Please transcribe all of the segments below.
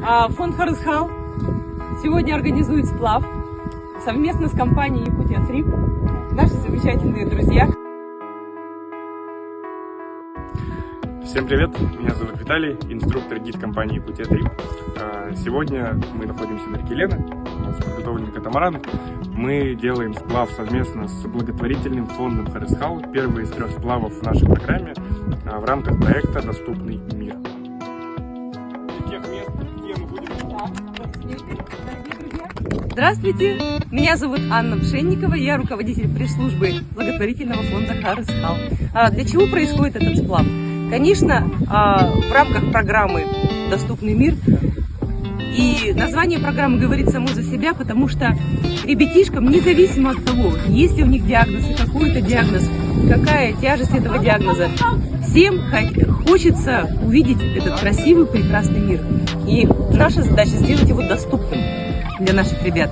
Фонд Харысхал сегодня организует сплав совместно с компанией Якутия Трип. Наши замечательные друзья. Всем привет, меня зовут Виталий, инструктор-гид компании Якутия Трип. Сегодня мы находимся на реке Лена, у нас подготовлены катамараны. Мы делаем сплав совместно с благотворительным фондом Харысхал, первый из 3 сплавов в нашей программе в рамках проекта «Доступный мир». Тех мест, где мы будем... Здравствуйте, меня зовут Анна Пшенникова, я руководитель пресс-службы благотворительного фонда Харысхал. Для чего происходит этот сплав? Конечно, в рамках программы «Доступный мир». И название программы говорит само за себя, потому что ребятишкам, независимо от того, есть ли у них диагноз и какой-то диагноз, какая тяжесть этого диагноза, всем хочется увидеть этот красивый, прекрасный мир. И наша задача сделать его доступным для наших ребят.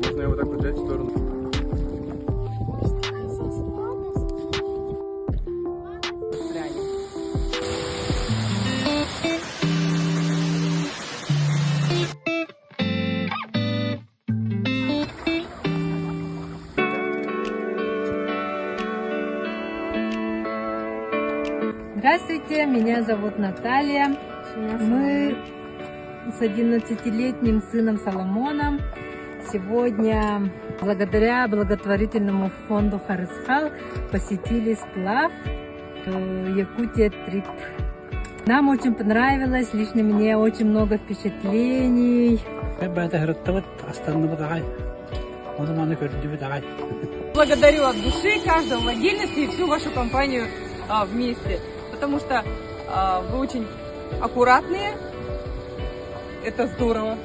Можно его так вот взять в сторону. Здравствуйте, меня зовут Наталья. Мы с 11-летним сыном Соломоном сегодня, благодаря благотворительному фонду Харысхал, посетили сплав Якутия Трип. Нам очень понравилось, лично мне очень много впечатлений. Благодарю от души каждого в отдельности и всю вашу компанию вместе, потому что вы очень аккуратные, это здорово.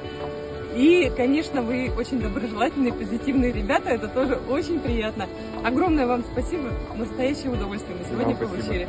И, конечно, вы очень доброжелательные, позитивные ребята, это тоже очень приятно. Огромное вам спасибо, настоящее удовольствие мы сегодня получили.